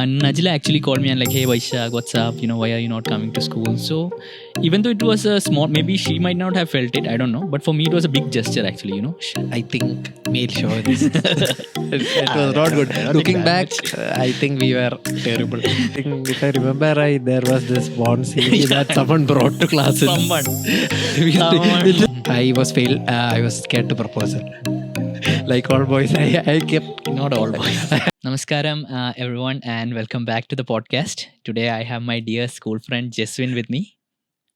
Najla actually called me and like, hey Vaisakh, what's up? Why are you not coming to school? So even though it was a small, maybe she might not have felt it, I don't know. But for me, it was a big gesture actually, I think made sure this. It was not good. Looking back, I think we were terrible. If I remember right, there was this one CD that someone brought to classes. I was failed. I was scared to propose it. Like all boys, I kept... Not all boys. Namaskaram, everyone, and welcome back to the podcast. Today, I have my dear school friend Jewin with me.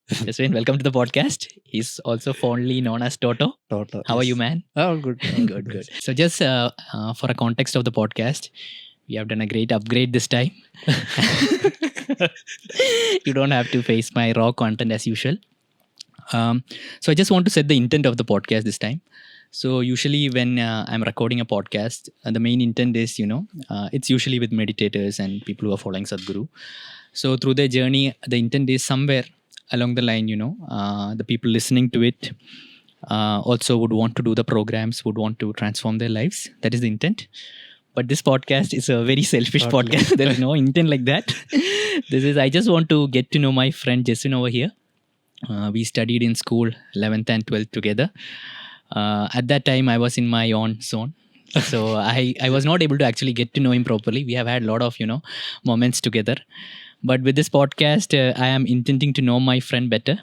Jewin, welcome to the podcast. He's also fondly known as Toto. Toto. How are you, man? Oh, good. Good. So, just for a context of the podcast, we have done a great upgrade this time. You don't have to face my raw content as usual. So, I just want to set the intent of the podcast this time. So usually when I'm recording a podcast, the main intent is, it's usually with meditators and people who are following Sadhguru. So through their journey, the intent is somewhere along the line, the people listening to it also would want to do the programs, would want to transform their lives. That is the intent. But this podcast is a very selfish podcast. There is no intent like that. I just want to get to know my friend Jewin over here. We studied in school 11th and 12th together. At that time, I was in my own zone. So I was not able to actually get to know him properly. We have had a lot of, moments together. But with this podcast, I am intending to know my friend better.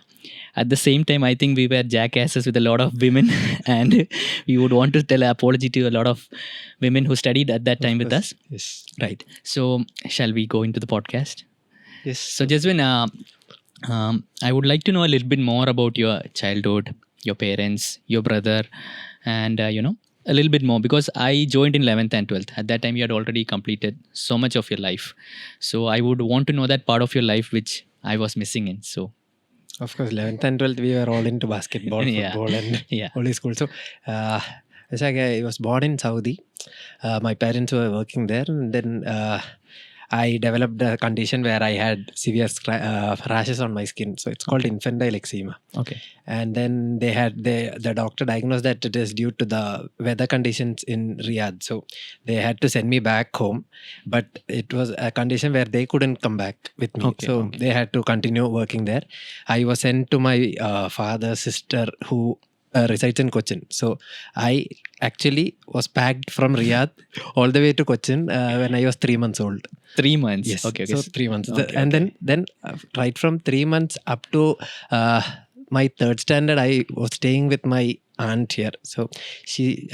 At the same time, I think we were jackasses with a lot of women. And we would want to tell an apology to a lot of women who studied at that time with us. Yes. Right. So shall we go into the podcast? Yes. So Jewin, I would like to know a little bit more about your childhood, your parents, your brother, and a little bit more, because I joined in 11th and 12th. At that time, you had already completed so much of your life. So I would want to know that part of your life which I was missing in. So, of course, 11th and 12th, we were all into basketball, football, and holy school. So, I was born in Saudi. My parents were working there, and then I developed a condition where I had severe rashes on my skin. So it's called infantile eczema. Okay. And then the doctor diagnosed that it is due to the weather conditions in Riyadh. So they had to send me back home. But it was a condition where they couldn't come back with me. They had to continue working there. I was sent to my father's sister who resides in Cochin. So I actually was packed from Riyadh all the way to Cochin when I was 3 months old. 3 months? Yes. Okay. So 3 months. Then right from 3 months up to my third standard, I was staying with my aunt here. So she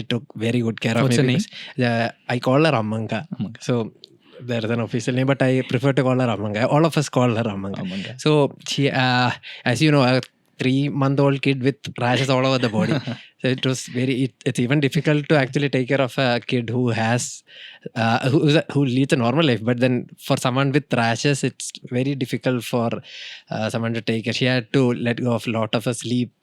took very good care of me. What's her name? I call her Ammunkas. So there is an official name, but I prefer to call her Ammunkas. All of us call her Ammunkas. So she, as you know, a 3-month-old kid with rashes all over the body. So it was it's even difficult to actually take care of a kid who has who leads a normal life. But then for someone with rashes, it's very difficult for someone to take care. She had to let go of a lot of her sleep.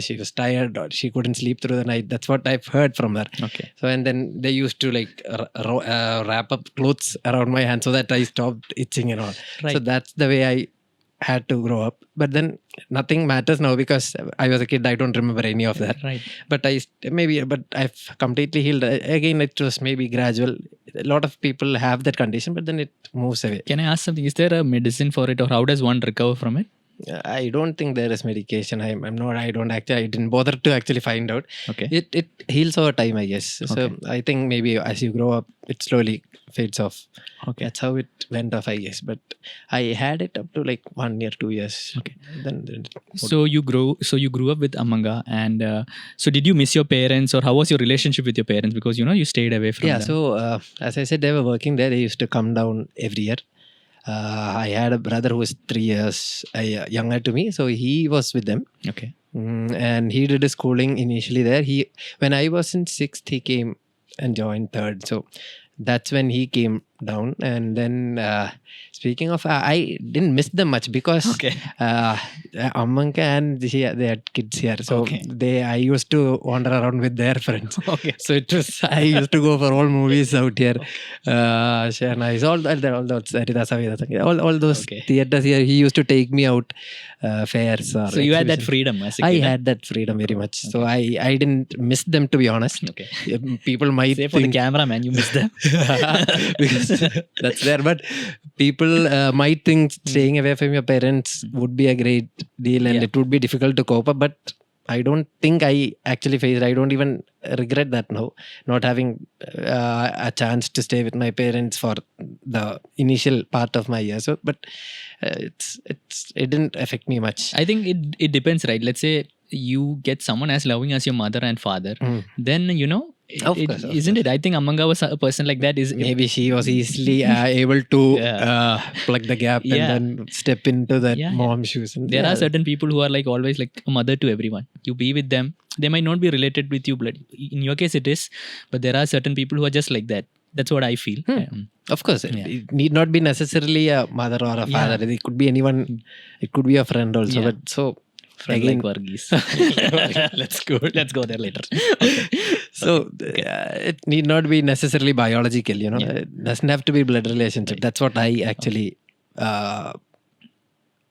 She was tired, or she couldn't sleep through the night. That's what I've heard from her. Okay. So and then they used to wrap up clothes around my hand so that I stopped itching and all. Right. So that's the way I had to grow up. But then nothing matters now because I was a kid. I don't remember any of that. Right. But I've completely healed. Again, it was maybe gradual. A lot of people have that condition, but then it moves away. Can I ask something? Is there a medicine for it, or how does one recover from it? I don't think there is medication. I didn't bother to actually find out. Okay. It heals over time, I guess. So Okay. I think maybe as you grow up, it slowly fades off. Okay. That's how it went off, I guess. But I had it up to like 1 year, 2 years. Okay. Then So you grew up with Ammunkas, and so did you miss your parents, or how was your relationship with your parents? Because you stayed away from them. So as I said, they were working there. They used to come down every year. I had a brother who was 3 years younger to me, so he was with them. Okay. And he did his schooling initially there. When I was in 6th, he came and joined 3rd. So that's when he came down. And then speaking of, I didn't miss them much because Ammunkas and they had kids here. So I used to wander around with their friends. So I used to go for all movies out here. Shernais, all those theaters here. He used to take me out fairs. So you had that freedom as a kid? I had that freedom very much. So I didn't miss them, to be honest. People might say for the cameraman, you missed them. Because that's there. But people might think staying away from your parents would be a great deal and it would be difficult to cope up. But I don't think I actually faced it. I don't even regret that now, not having a chance to stay with my parents for the initial part of my years. So, but it didn't affect me much. I think it depends, right? Let's say you get someone as loving as your mother and father, then Of course. It? I think Ammunkas was a person like that. Maybe she was easily able to plug the gap and then step into that mom's shoes. And there are certain people who are like always like a mother to everyone. You be with them. They might not be related with you, but in your case it is. But there are certain people who are just like that. That's what I feel. Of course, it need not be necessarily a mother or a father. It could be anyone. It could be a friend also. But so. Friend like Varghese. Let's go there later. So it need not be necessarily biological, It doesn't have to be blood relationship. That's what I actually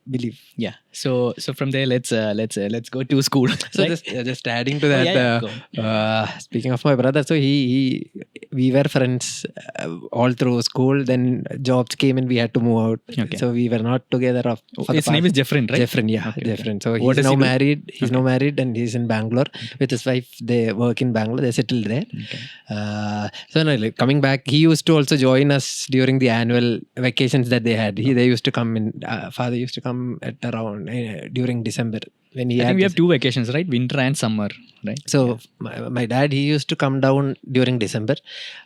believe. Yeah. So from there, let's go to school. So just adding to that. Speaking of my brother, so we were friends all through school. Then jobs came and we had to move out. So we were not together. His name is Jewin, right? Jewin. So he's now married. He's now married and he's in Bangalore with his wife. They work in Bangalore. They settled there. Coming back, he used to also join us during the annual vacations that they had. They used to come in. Father used to come at around during December. I think we have two vacations, right? Winter and summer, right? So my dad, he used to come down during December.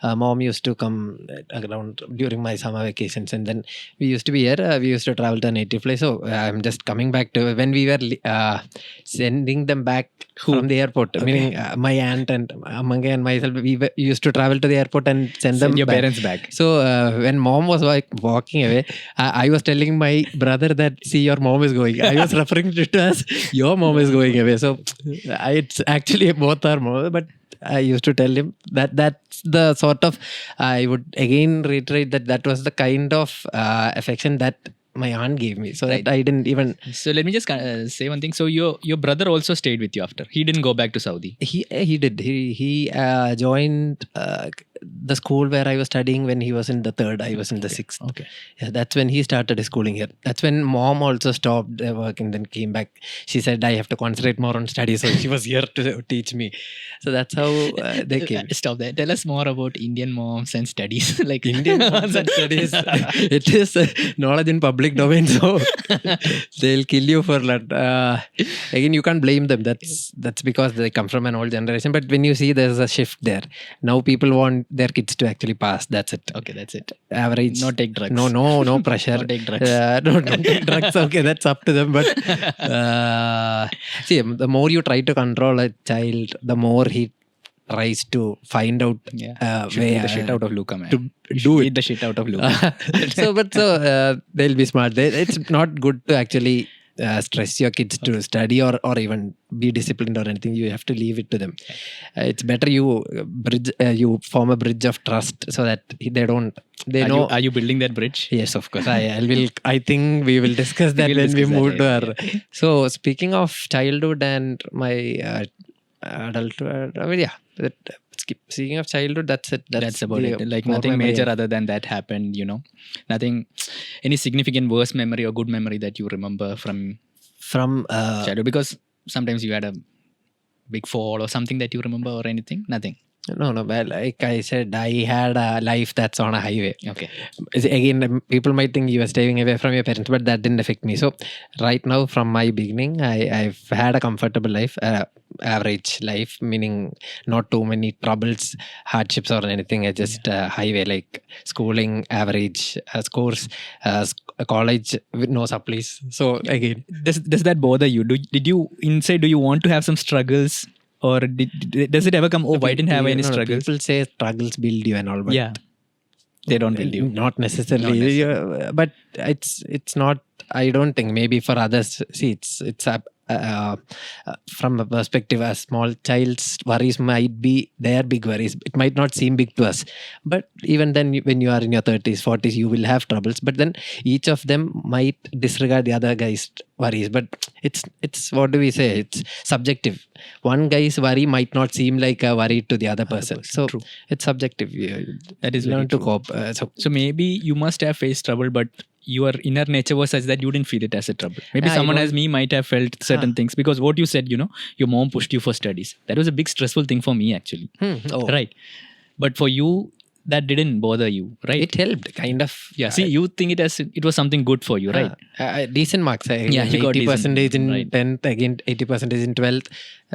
Mom used to come around during my summer vacations, and then we used to be here. We used to travel to a native place. So I'm just coming back to when we were sending them back from the airport. Meaning my aunt and Ammunkas and myself, we used to travel to the airport and send them your parents back. So when mom was walking away, I was telling my brother that, see, your mom is going. I was referring to it as your mom is going away. So it's actually both our mom, but I used to tell him that's the sort of, I would again reiterate that was the kind of affection that my aunt gave me. So that I didn't even. So let me just say one thing. So your brother also stayed with you after. He didn't go back to Saudi. He did. He joined the school where I was studying when he was in the 3rd. I was in the 6th. Okay. Yeah, that's when he started his schooling here. That's when mom also stopped work and then came back. She said, I have to concentrate more on studies. So she was here to teach me. So that's how they came. Stop there. Tell us more about Indian moms and studies. Like Indian moms and studies. It is knowledge in public domain. So they'll kill you for that. Again, you can't blame them. That's because they come from an old generation. But when you see there's a shift there. Now people want their kids to actually pass. That's it. Okay, that's it. Average. No take drugs. No pressure. No take drugs. Don't take drugs. Okay, that's up to them. But see, the more you try to control a child, the more he tries to find out the shit out of Luca, man. To do it. The shit out of Luca. So they'll be smart. It's not good to actually stress your kids to study or even be disciplined or anything. You have to leave it to them. It's better you form a bridge of trust so that they know. Are you building that bridge? Yes, of course. I think we will discuss that when we move to our. So speaking of childhood and my adulthood, speaking of childhood, that's it. That's about it. Like nothing major other than that happened, Nothing, any significant worst memory or good memory that you remember from childhood? Because sometimes you had a big fall or something that you remember or anything? Nothing. No. Well, like I said, I had a life that's on a highway. Okay. Again, people might think you were staying away from your parents, but that didn't affect me. So right now, from my beginning, I've had a comfortable life, average life, meaning not too many troubles, hardships or anything. I just highway, like schooling, average, scores, college with no supplies. So again, does that bother you? Do you inside? Do you want to have some struggles? Or does it ever come, I didn't have any struggles? People say struggles build you and all, but They don't believe. Not necessarily. But it's not. I don't think. Maybe for others, see, it's from a perspective, a small child's worries might be their big worries. It might not seem big to us, but even then, when you are in your 30s, 40s, you will have troubles. But then each of them might disregard the other guy's worries. But it's what do we say? It's subjective. One guy's worry might not seem like a worry to the other person. So True. it's subjective. That is learn very to true. cope. So maybe you must have faced trouble, but your inner nature was such that you didn't feel it as a trouble. Maybe I someone don't- as me might have felt certain things, because what you said, your mom pushed you for studies. That was a big stressful thing for me, actually. Oh. Right. But for you, that didn't bother you, right? It helped, kind of. Yeah. See, you think it was something good for you, right? Decent marks. Yeah, you got 80% in right. 10th, again 80% in 12th,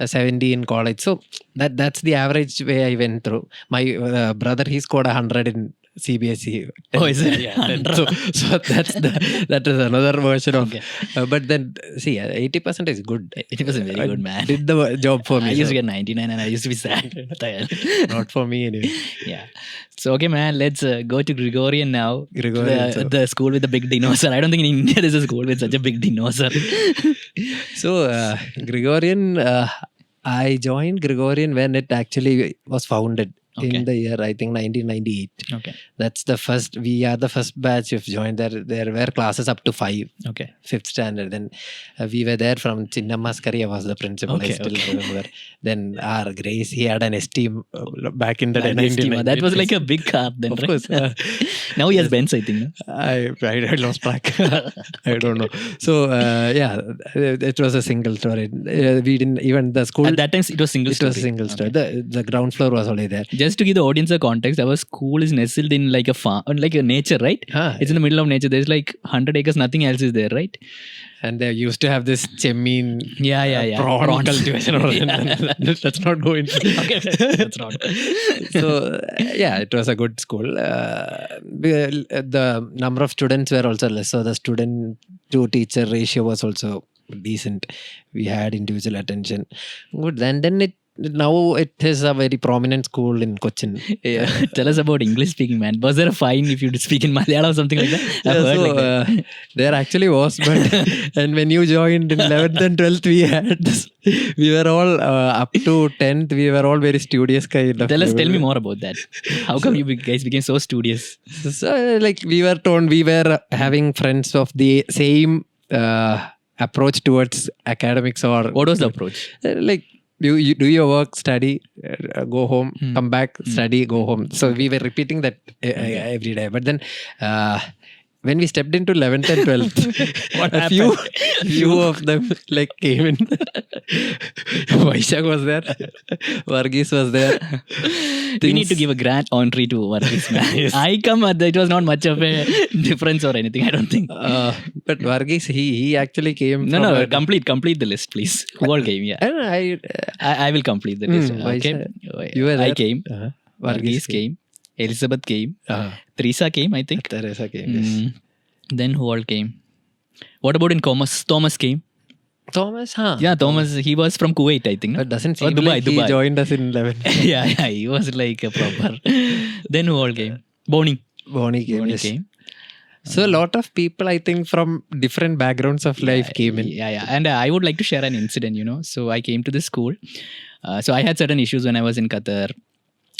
70 in college. So that's the average way I went through. My brother, he scored 100 in CBSE. Oh, is it? Yeah, 10th. So that is another version of. But then see, 80% is good. It was a very good, man. Did the job for me. I used to so get 99 and I used to be sad. Tired. not for me anyway. Yeah. So, okay, man, let's go to Gregorian now. Gregorian, so- The school with the big dinosaur. I don't think in India there's a school with such a big dinosaur. So Gregorian, I joined Gregorian when it actually was founded in the year, I think 1998. Okay. That's the first. We are the first batch of joined. There were classes up to 5, Okay. 5th standard. Then we were there from Chinnammaskari. Was the principal. I Okay, still okay. remember. Then our Grace, he had an esteem back in the day. Eczema. That was like a big car then, Of right? course. Now he has Benz, I think. No? I lost track. I don't know. So it was a single story. We didn't even the school. At that time, it was single It story. was a single story. Okay. The ground floor was only there. Just to give the audience a context, our school is nestled in like a farm, like a nature, right? It's in the middle of nature. There's like 100 acres, nothing else is there, right? And they used to have this chemin Yeah. prawn Prawns. cultivation. Let's not go into Okay, that's not. So it was a good school. The number of students were also less, so the student to teacher ratio was also decent. We had individual attention. Good. And then now it is a very prominent school in Cochin. Yeah. Tell us about English speaking, man. Was there a fine if you speak in Malayalam or something like that? I've heard like that. There actually was, but and when you joined in 11th and 12th, we had this, we were all up to 10th, we were all very studious kind of. Tell me more about that. How come you guys became so studious? So, like we were told, we were having friends of the same approach towards academics, or What was the approach? like you do your work, study, go home, come back, study, go home. So we were repeating that every day. But then when we stepped into 11th and 12th, What a few of them like came in. Vaisakh was there. Varghese was there. We need to give a grand entry to Varghese, man. I come at it was not much of a difference or anything, I don't think. But Varghese, he actually came. No, complete the list, please. Who all came? Yeah. And I will complete the list. Okay. You were there. I came. Varghese came. Elizabeth came. Teresa came, I think. Teresa came. Yes. Then who all came? What about in Thomas? Thomas came. Thomas, huh? Yeah, Thomas. He was from Kuwait, I think. No? But doesn't Or seem Dubai, like Dubai. he joined us in 11. yeah, he was like a proper. Then who all came? Bonnie. Bonnie came. Bonnie Yes. came. So a lot of people, I think, from different backgrounds of life came in. Yeah. And I would like to share an incident, So I came to the school. So I had certain issues when I was in Qatar.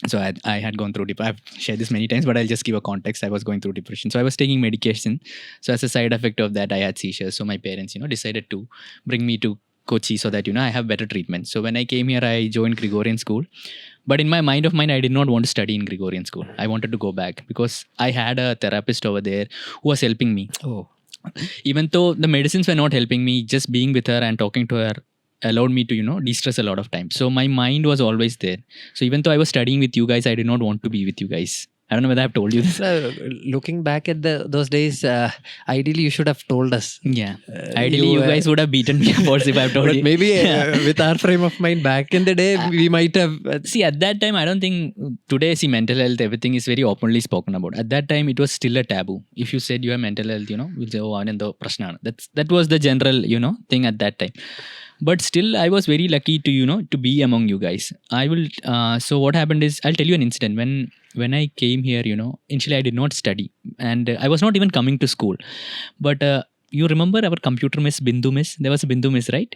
So I had gone through depression. I've shared this many times, but I'll just give a context. I was going through depression. So I was taking medication. So as a side effect of that, I had seizures. So my parents, decided to bring me to Kochi so that, I have better treatment. So when I came here, I joined Gregorian school. But in my mind, I did not want to study in Gregorian school. I wanted to go back because I had a therapist over there who was helping me. Oh. Even though the medicines were not helping me, just being with her and talking to her allowed me to, de-stress a lot of time. So my mind was always there. So even though I was studying with you guys, I did not want to be with you guys. I don't know whether I've told you this. Looking back at those days, ideally you should have told us. Yeah. Ideally, you guys would have beaten me about if I've told But you. maybe with our frame of mind back in the day, we might have. See, at that time, I don't think today, mental health, everything is very openly spoken about. At that time, it was still a taboo. If you said you have mental health, we'll say, oh, Ananda, Prashna. That was the general, thing at that time. But still, I was very lucky to, to be among you guys. I will, so what happened is, I'll tell you an incident. When when I came here, initially I did not study, and I was not even coming to school. But you remember our computer miss, Bindu miss? There was a Bindu miss, right?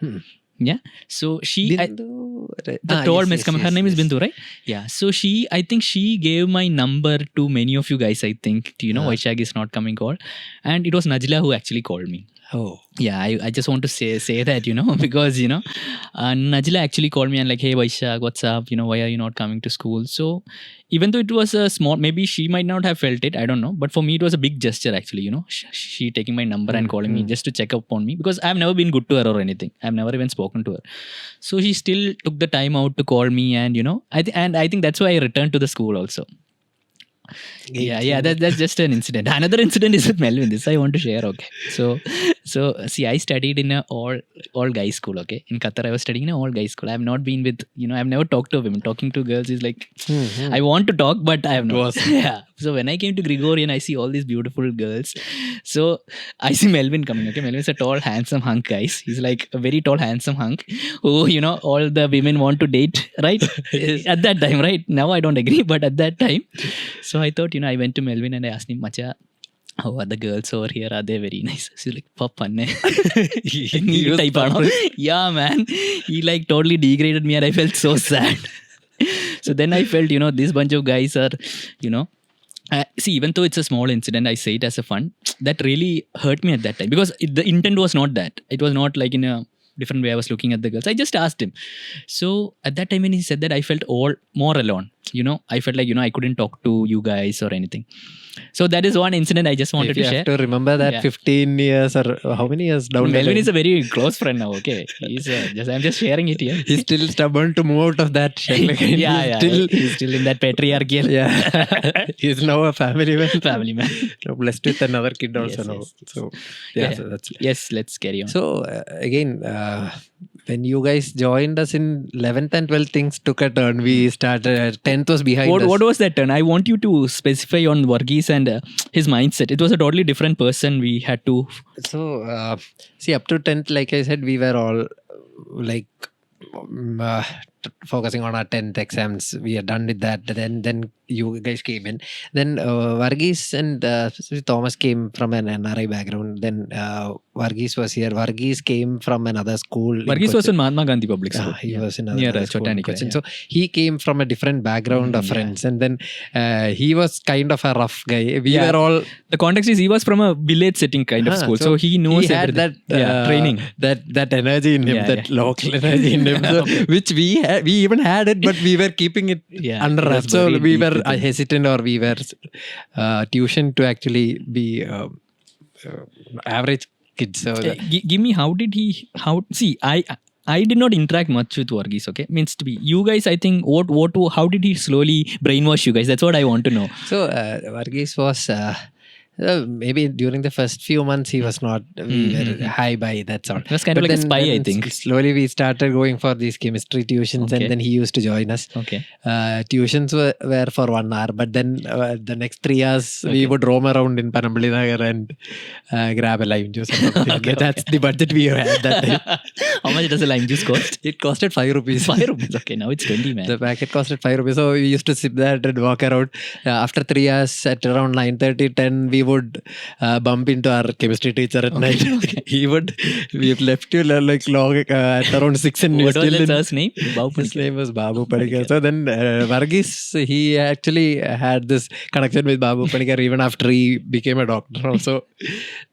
Yeah. So she, Bindu, the tall miss, her name is yes. Bindu, right? Yeah. So I think she gave my number to many of you guys. I think, Vaisakh is not coming call, and it was Najla who actually called me. Oh. Yeah, I just want to say that, because, Najla actually called me and like, hey, Vaisakh, what's up? Why are you not coming to school? So even though it was a small, maybe she might not have felt it, I don't know. But for me, it was a big gesture actually, she taking my number and calling me just to check up on me, because I've never been good to her or anything. I've never even spoken to her. So she still took the time out to call me, and, I think that's why I returned to the school also. Yeah, that's just an incident. Another incident is with Melvin. This I want to share. Okay, so see, I studied in a all guys school. Okay, in Qatar I was studying in an all guys school. I have not been with, I've never talked to women. Talking to girls is like, I want to talk, but I have not. Yeah. So when I came to Gregorian, I see all these beautiful girls. So I see Melvin coming. Okay, Melvin is a tall, handsome hunk, guys. He's like a very tall, handsome hunk who, all the women want to date, right? At that time, right? Now I don't agree, but at that time. So I thought, I went to Melvin and I asked him, Macha, how are the girls over here? Are they very nice? She's like, Papa, yeah, man. He like totally degraded me and I felt so sad. So then I felt, this bunch of guys are, see, even though it's a small incident, I say it as a fun. That really hurt me at that time, because the intent was not that. It was not like in a different way I was looking at the girls. I just asked him. So at that time when he said that, I felt more alone. I felt like, I couldn't talk to you guys or anything. So that is one incident I just wanted to share. You have to remember that 15 years or how many years down the line. Melvin is a very close friend now. Okay, I'm just sharing it here. He's still stubborn to move out of that shell. He's still in that patriarchal. Yeah, he's now a family man. Family man. Blessed with another kid also now. So so that's yes. Let's carry on. So again, when you guys joined us in 11th and 12th, things took a turn. We started, 10th was behind us. What was that turn? I want you to specify on Varghese and his mindset. It was a totally different person we had to... So, see, up to 10th, like I said, we were all like focusing on our 10th exams. We are done with that. Then you guys came in. Then Varghese and Thomas came from an NRI background. Then Varghese was here. Varghese came from another school. Varghese was in Mahatma Gandhi Public School. He was in near another school. Yeah. So he came from a different background of friends. And then he was kind of a rough guy. We were all... The context is he was from a village setting kind of school. So he knows he had that training. That energy in him, that local energy in him. So, which we even had it, but we were keeping it under wraps. So we were hesitant, or we were tuition to actually be average kids. So give me, I did not interact much with Varghese, okay? Means to be, you guys, I think, how did he slowly brainwash you guys? That's what I want to know. So Varghese was... maybe during the first few months he was not high by, that's all. It was kind of like a spy, I think. Slowly we started going for these chemistry tuitions, and then he used to join us. Okay. Tuitions were for 1 hour, but then the next 3 hours we would roam around in Panambali Nagar and grab a lime juice. That's the budget we had that time. How much does a lime juice cost? It costed 5 rupees. 5 rupees. Okay, now it's 20, man. The packet costed 5 rupees. So we used to sip that and walk around. After 3 hours at around 9:30, 10, we would bump into our chemistry teacher at night. We've left you like long at around 6 and what was his first name? His name was Babu Padikar. So then Varghese, he actually had this connection with Babu Padikar even after he became a doctor also.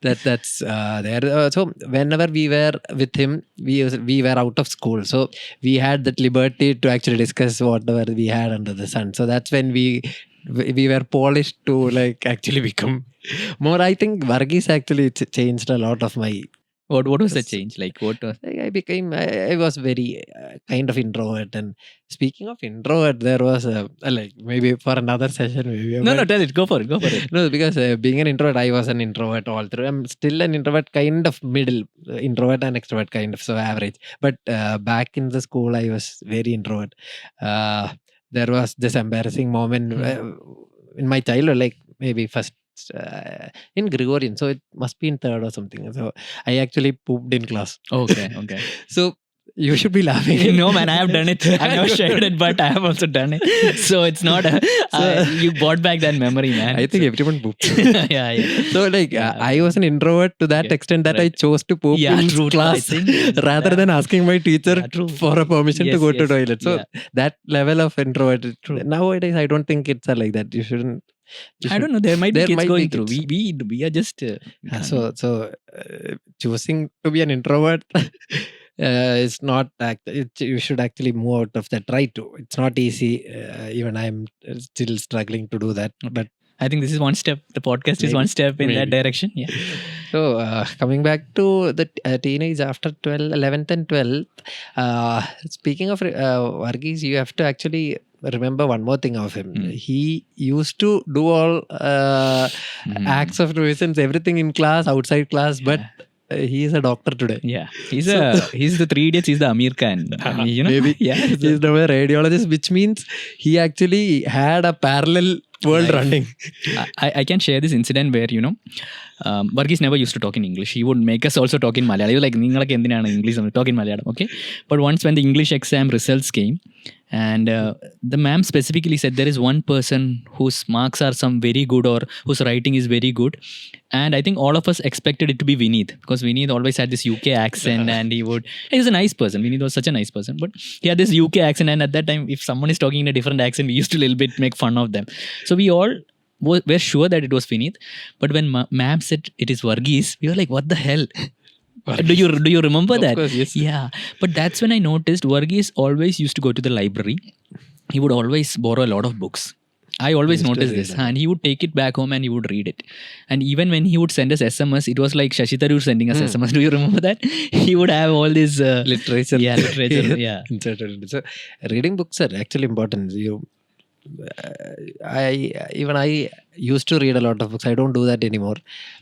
That's there. So whenever we were with him, we were out of school. So we had that liberty to actually discuss whatever we had under the sun. So that's when we were polished to like actually become more. I think Varghese actually changed a lot of my... What was the change? Like what was... I was very kind of introvert. And speaking of introvert, there was like maybe for another session. No, tell it. Go for it. No, because being an introvert, I was an introvert all through. I'm still an introvert, kind of middle. Introvert and extrovert, kind of, so average. But back in the school, I was very introvert. There was this embarrassing moment in my childhood, like maybe first in Gregorian, so it must be in third or something. So I actually pooped in class. Okay. So You should be laughing. No, man, I have done it. I've never shared it, but I have also done it. So it's not you brought back that memory, man. I think everyone pooped. Yeah. So like I was an introvert to that extent that I chose to poop in class rather than asking my teacher for a permission to go to toilet. So that level of introvert. Nowadays I don't think it's like that. You shouldn't. I don't know. There might be kids going through. We are just. So choosing to be an introvert. It's not you should actually move out of that. Try to. It's not easy. Even I'm still struggling to do that. But I think this is one step. The podcast is one step in that direction. Yeah. So coming back to the teenage after 11th and 12th. Speaking of Varghese, you have to actually remember one more thing of him. He used to do all acts of nuisance, everything in class, outside class, but he is a doctor today. Yeah, he's the Three Idiots. He's the Amir Khan. You know? Maybe. Yeah, he's the radiologist, which means he actually had a parallel world running. I can share this incident where Varghese never used to talk in English. He would make us also talk in Malayalam. He was like, "Ningalakku endinana English talk in Malayalam." Okay, but once when the English exam results came, and the ma'am specifically said there is one person whose marks are some very good or whose writing is very good, and I think all of us expected it to be Vineet, because Vineet always had this UK accent, and he was a nice person. Vineet was such a nice person, but he had this UK accent, and at that time, if someone is talking in a different accent, we used to a little bit make fun of them. So we all were sure that it was Vineet, but when ma'am said it is Varghese, we were like, what the hell? Do you remember that? Of course, yes. Yeah, but that's when I noticed Varghese always used to go to the library. He would always borrow a lot of books. I always noticed this, and he would take it back home and he would read it. And even when he would send us SMS, it was like Shashi Tharoor sending us SMS. Do you remember that? He would have all this literature. Yeah, literature. Yeah. So reading books are actually important. I used to read a lot of books. I don't do that anymore,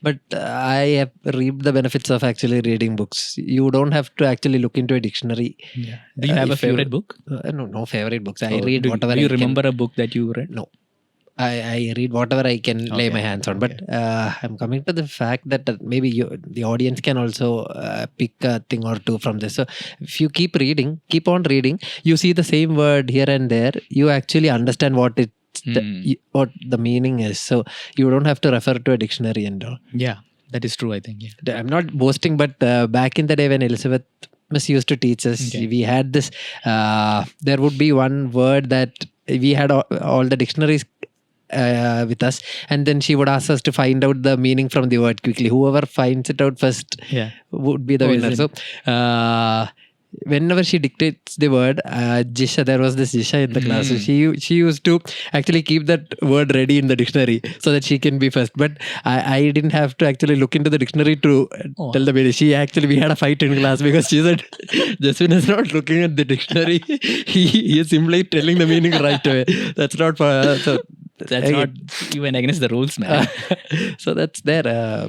but I have reaped the benefits of actually reading books. You don't have to actually look into a dictionary. Yeah. Do you have a favorite book? No favorite books. I read whatever. Do you remember a book that you read? No. I read whatever I can lay my hands on. But I'm coming to the fact that maybe the audience can also pick a thing or two from this. So if you keep on reading, you see the same word here and there. You actually understand what what the meaning is. So you don't have to refer to a dictionary and all. Yeah, that is true, I think. Yeah. I'm not boasting, but back in the day when Elizabeth Miss used to teach us, we had this. There would be one word that we had all the dictionaries with us, and then she would ask us to find out the meaning from the word quickly. Whoever finds it out first would be the winner. So whenever she dictates the word Jisha, there was this Jisha in the class, so she used to actually keep that word ready in the dictionary so that she can be first. But I didn't have to actually look into the dictionary to tell the meaning. We had a fight in class because she said Jewin is not looking at the dictionary. He is simply telling the meaning right away. That's not for that's not even against the rules, man. So that's there.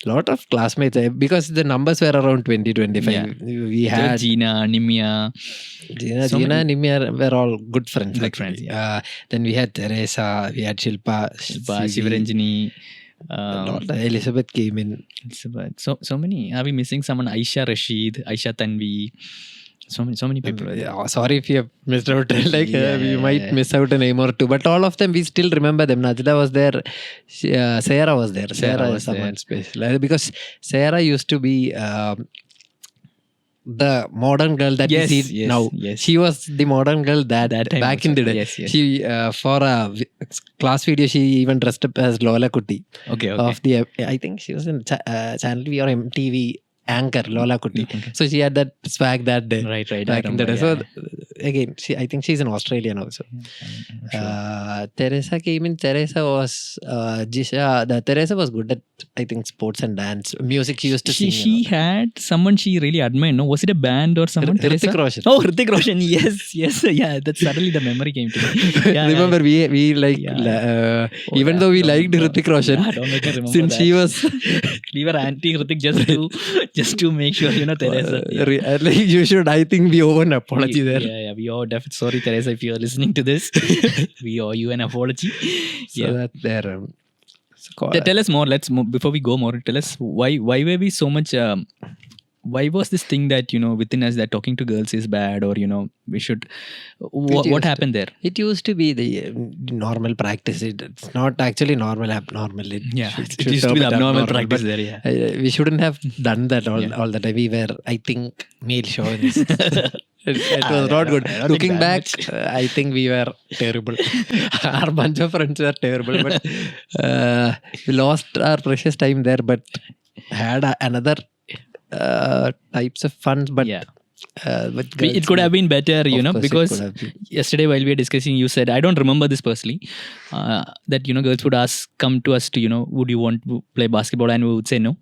Lot of classmates, because the numbers were around 20-25. We had Gina, Nimia, Nimia were all good friends. Then we had Teresa, we had Shilpa, Shivaranjani, Elizabeth came in. So many. Are we missing someone? Aisha Rashid, Aisha Tanvi. So many people. Sorry if you have missed out. We might miss out a name or two, but all of them we still remember them. Najla was there. Sarah was there. Sarah is someone special, because Sarah used to be the modern girl that we see now. Yes. She was the modern girl that back in the day. Yes. She for a class video she even dressed up as Lola Kutti. Okay. Of the I think she was in Channel V or MTV anchor Lola Kutti. Okay. So she had that swag that day. Right. Back in the day. So again, I think she's an Australian also. Sure. Teresa came in. Teresa was Jisha. Teresa was good at, I think, sports and dance. Music she used to sing. She had someone she really admired. No, was it a band or someone? Hrithik Roshan. Oh, Hrithik Roshan. Yes. Yeah, that's suddenly the memory came to me. Remember, we like even though we liked Hrithik Roshan, don't make me remember since that. she was we were anti Hrithik just to make sure, Teresa. You should, I think, we owe an apology there. Yeah, we owe definitely. Sorry, Teresa, if you are listening to this, we owe you an apology. So that's there. Tell us more. Let's before we go more. Tell us why were we so much why was this thing that, within us that talking to girls is bad, or, we should, what happened there? It used to be the normal practice. It's not actually normal, abnormal. It used to be the abnormal practice there, yeah. We shouldn't have done that all the time. We were, I think, male chauvinist. It was not good. Looking back, I think we were terrible. Our bunch of friends were terrible, but we lost our precious time there, but had another types of fun, but it could have been better, because yesterday while we were discussing, you said, I don't remember this personally, that girls would come to us to would you want to play basketball, and we would say no.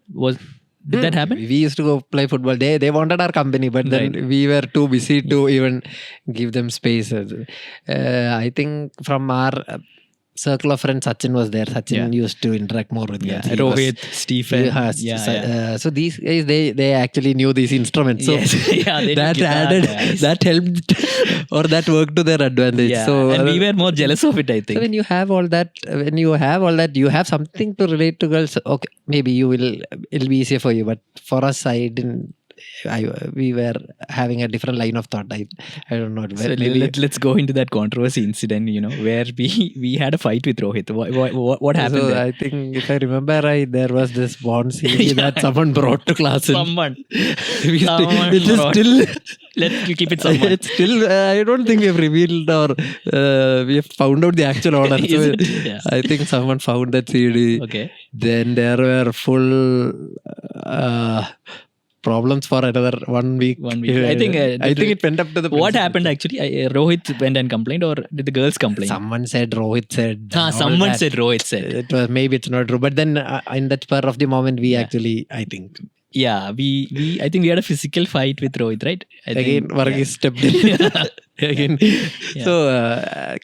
Did that happen? We used to go play football. They wanted our company, but then we were too busy to even give them space. I think from our circle of friends, Sachin was there. Sachin used to interact more with girls. Rohit, Stephen. So these guys, they actually knew these instruments. So that helped, or that worked to their advantage. Yeah. So and we were more jealous of it, I think. So when you have all that, you have something to relate to girls. Okay, maybe it'll be easier for you. But for us, we were having a different line of thought. I don't know. So let's go into that controversy incident, where we had a fight with Rohit. What happened so there? I think, if I remember right, there was this bond CD that someone brought to class. Someone still. Let's keep it someone. It's still, I don't think we have revealed, or we have found out the actual order. So I think someone found that CD. Okay. Then there were full problems for another 1 week. 1 week. I think it went up to the principal. What happened actually? Rohit went and complained, or did the girls complain? Someone said Rohit said. Someone said Rohit said. Maybe it's not true. But then in that spur of the moment, we actually, I think. Yeah, I think we had a physical fight with Rohit, right? Again, Varghese stepped in. Again. So,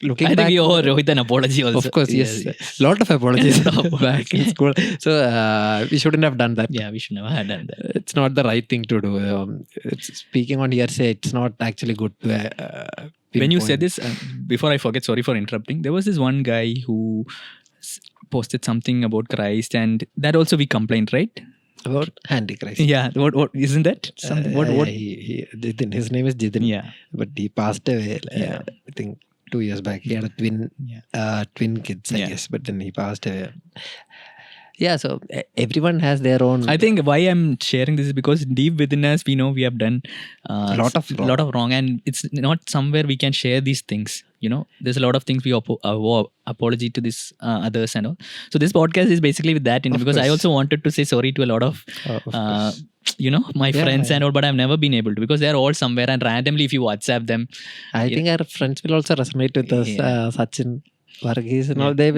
looking back. I think we owe Rohit an apology also. Of course, yes. Lot of apologies back in school. So, we shouldn't have done that. Yeah, we should never have done that. It's not the right thing to do. Speaking on hearsay, it's not actually good to when you said this, before I forget, sorry for interrupting, there was this one guy who posted something about Christ, and that also we complained, right? About Antichrist. Yeah. What isn't that something? What? Jewin, his name is Jewin. Yeah. But he passed away. I think 2 years back. He had a twin kids, I guess. But then he passed away. Yeah, so everyone has their own. I think why I'm sharing this is because deep within us, we know we have done a lot of wrong, and it's not somewhere we can share these things. There's a lot of things we apology to this others and all. So this podcast is basically with that, because I also wanted to say sorry to a lot of my friends and all, but I've never been able to, because they're all somewhere, and randomly if you WhatsApp them, I think our friends will also resonate with us. Sachin, Varghese and all, they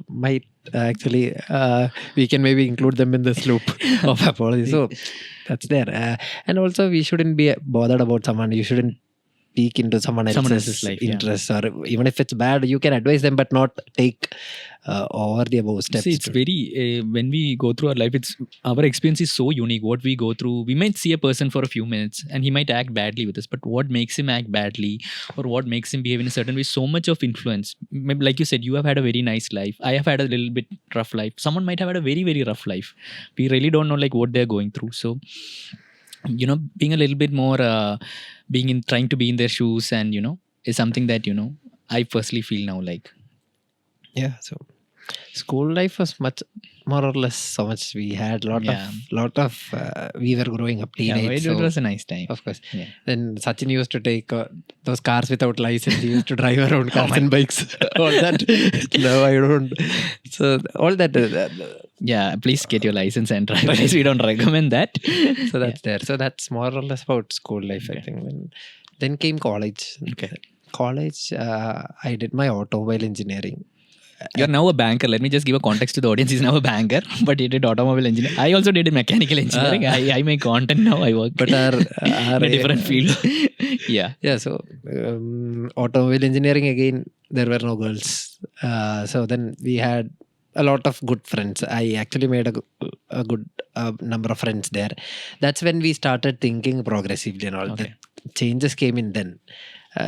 might actually, we can maybe include them in this loop of apology. So that's there. And also, we shouldn't be bothered about someone. You shouldn't peek into someone else's life, interests, or even if it's bad, you can advise them, but not take over the above steps. See, it's very, when we go through our life, our experience is so unique. What we go through, we might see a person for a few minutes and he might act badly with us, but what makes him act badly, or what makes him behave in a certain way, so much of influence. Maybe, like you said, you have had a very nice life. I have had a little bit rough life. Someone might have had a very, very rough life. We really don't know what they're going through. So, being a little bit more, trying to be in their shoes, and is something that I personally feel now like. Yeah, so school life was much more or less so much. We had lot of we were growing up teenage. It was a nice time, of course. Yeah. Then Sachin used to take those cars without license. He used to drive around cars and bikes. All that. No, I don't. So all that. Yeah, please get your license and drive. We don't recommend that. So that's there. So that's more or less about school life, I think. Then came college. Okay. College, I did my automobile engineering. You're now a banker. Let me just give a context to the audience. He's now a banker, but he did automobile engineering. I also did mechanical engineering. I make content now. I work, but our in a different field. Yeah. So automobile engineering, again, there were no girls. So then we had a lot of good friends. I actually made a good number of friends there. That's when we started thinking progressively and all. Okay. The changes came in then.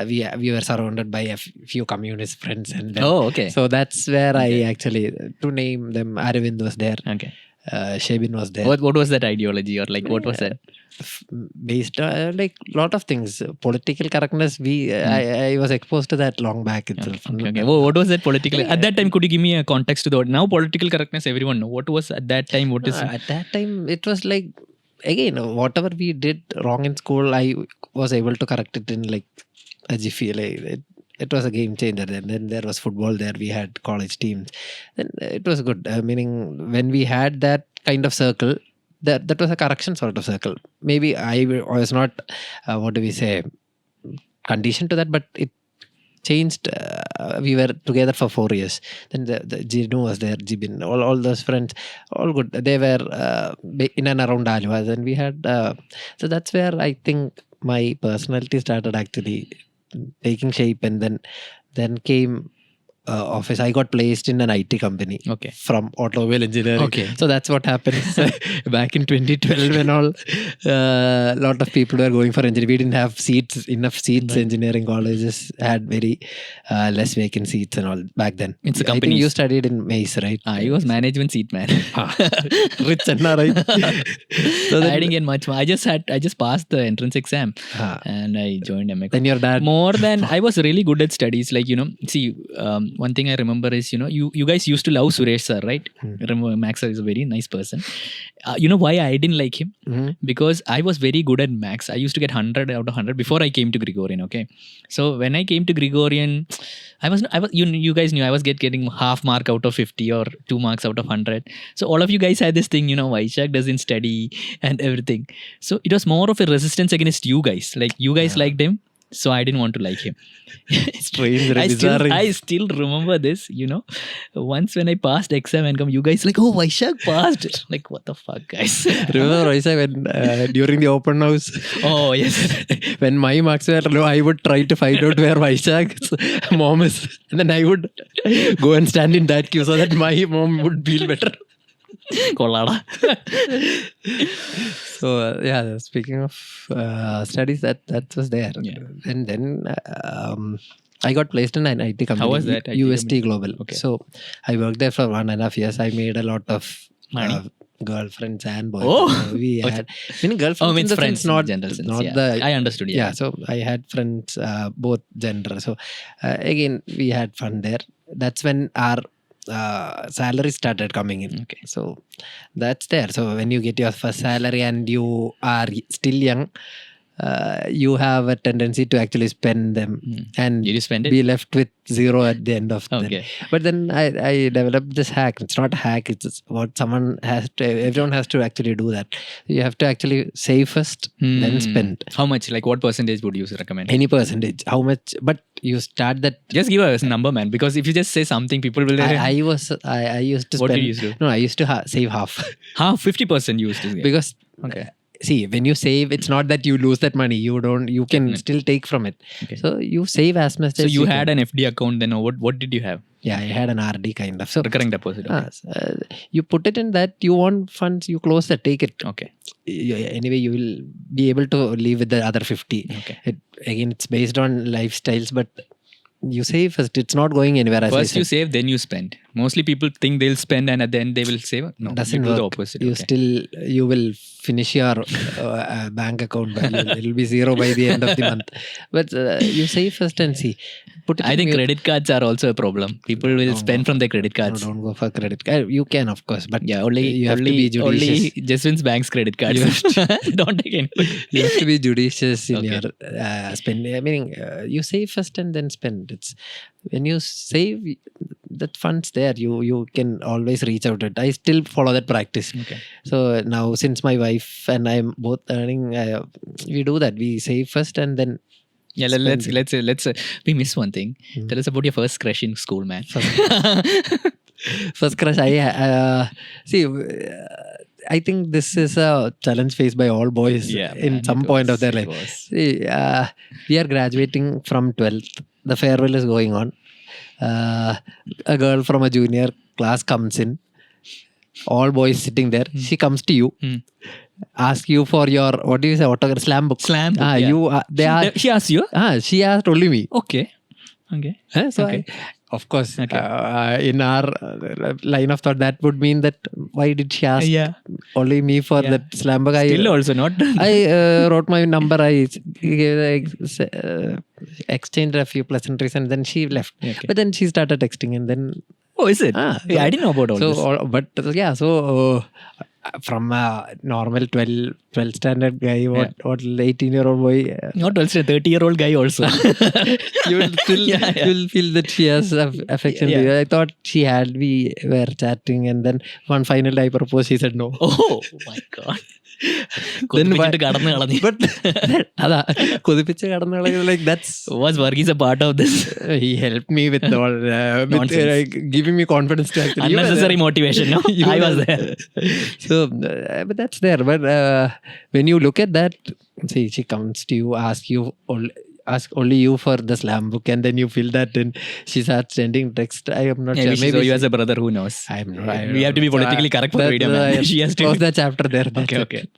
We were surrounded by a few communist friends, and okay. So that's where I actually, to name them, Aravind was there. Okay. Shebin was there. What was that ideology, or like what was that? Based on like lot of things, political correctness. I was exposed to that long back itself. Okay. What was that political? At that time, could you give me a context to the now political correctness? Everyone know what was at that time. What is at that time? It was like, again, whatever we did wrong in school, I was able to correct it in like a jiffy. Like, it was a game changer. Then there was football there. We had college teams. Then it was good. Meaning when we had that kind of circle, that was a correction sort of circle. Maybe I was not, conditioned to that, but it changed. We were together for 4 years. Then the Jinu was there, Jibin, all those friends, all good. They were in and around Alwa. Then we had, so that's where I think my personality started actually taking shape, and then came office. I got placed in an IT company from automobile engineering. So that's what happened. Back in 2012 when all lot of people were going for engineering. We didn't have enough seats. Right. Engineering colleges had very less vacant seats and all back then. It's a company. I think you studied in Mace, right? I was management seat, man. Rich Anna, right? So I didn't get much. I just passed the entrance exam and I joined MX. Then your dad? More than, I was really good at studies. Like, see, one thing I remember is, you guys used to love Suresh sir, right? Remember, Max sir is a very nice person. You know why I didn't like him? Because I was very good at Max. I used to get 100 out of 100 before I came to Gregorian. Okay, so when I came to Gregorian, I was you guys knew I was getting half mark out of 50 or 2 marks out of 100. So all of you guys had this thing, Vaisakh doesn't study and everything. So it was more of a resistance against you guys. Like you guys liked him. So I didn't want to like him. Strange. I still remember this, once when I passed exam and come, you guys like, oh, Vaisakh passed. Like, what the fuck, guys? Remember Vaisakh when during the open house? Oh, yes. When my marks were low, I would try to find out where Vaisakh's mom is. And then I would go and stand in that queue so that my mom would feel better. Kolada. So speaking of studies, that was there. And then I got placed in an IT company. How was that? UST Global. Okay. So I worked there for 1.5 years. I made a lot of girlfriends and boys. Oh, we had many girlfriends. Means friends, not general sense. Not I understood. Yeah. So I had friends both gender. So again, we had fun there. That's when our salary started coming in. Okay. So that's there. So when you get your first salary and you are still young, you have a tendency to actually spend them and did you spend it? Be left with zero at the end of the But then I developed this hack. It's not a hack. It's what everyone has to actually do that. You have to actually save first, then spend. How much? Like what percentage would you recommend? Any percentage. How much? But you start that. Just give us a number, man. Because if you just say something, people will. I used to spend. What did you used to do? No, I used to save half. Half, 50% you used to get. Because. See, when you save, it's not that you lose that money. You can still take from it. Okay. So you save as much as you can. So you had an FD account then, or what did you have? Yeah, I had an RD kind of. So recurring deposit. Okay. You put it in that, you want funds, you close that, take it. Okay. Anyway, you will be able to live with the other 50. Okay. Again, it's based on lifestyles, but you save first. It's not going anywhere. First you save, then you spend. Mostly people think they'll spend and at the end they will save. No, doesn't work. The opposite. You will finish your bank account value. It will be zero by the end of the month. But you save first and see. I think credit cards are also a problem. People will spend from their credit cards. No, don't go for credit card. You can, of course, but you have to be judicious. Only Jewin's bank's credit cards. Don't take any. You have to be judicious in your spending. I mean, you save first and then spend. It's when you save, that funds there, you can always reach out to it. I still follow that practice. Okay. So now, since my wife and I am both earning, we do that. We save first and then. Yeah, let's we missed one thing. Tell us about your first crush in school, man. First crush, I think this is a challenge faced by all boys in some point of their life. See, we are graduating from 12th. The farewell is going on. A girl from a junior class comes in. All boys sitting there. She comes to you. Ask you for your, what do you say, autograph, slam book. Slam book, she asked you? She asked only me. Okay. So of course, Okay. in our line of thought, that would mean that why did she ask only me for that slam book? Still also not. I wrote my number. I exchanged a few pleasantries and then she left. Okay. But then she started texting and then. Oh, is it? I didn't know about all this. So from a normal 12 standard guy, what 18-year-old boy. Not also a 30-year-old guy also. You will still you'll feel that she has affection to you. I thought she had. We were chatting and then one final day I proposed. She said no. Oh my God. But like that's. Was Varghese a part of this? He helped me with all giving me confidence to actually. Unnecessary motivation. No, I was there. So, but that's there. But when you look at that, see, she comes to you, ask only you for the slam book, and then you feel that, and she starts sending text. I am not sure. Maybe you as a brother, who knows? We have to be politically correct for the video, man. She has to. Close that chapter there. Okay.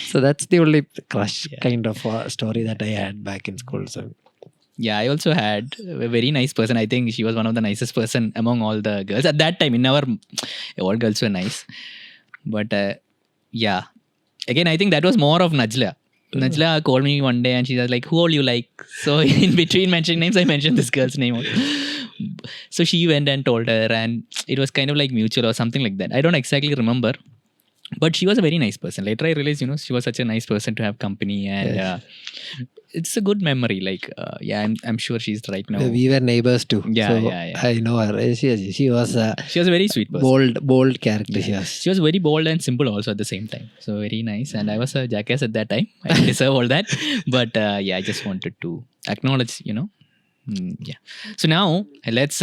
So that's the only crush kind of story that I had back in school. So. Yeah, I also had a very nice person. I think she was one of the nicest person among all the girls at that time. In our, all girls were nice, but yeah. Again, I think that was more of Najla. Najla called me one day and she was like, who all you like? So in between mentioning names, I mentioned this girl's name. So she went and told her and it was kind of like mutual or something like that. I don't exactly remember. But she was a very nice person. Later I realized, she was such a nice person to have company and it's a good memory. Like, I'm sure she's right now. We were neighbors too. Yeah. I know her. She was a very sweet person. Bold character. Yeah. She was very bold and simple also at the same time. So very nice. And I was a jackass at that time. I deserve all that. But I just wanted to acknowledge, So now let's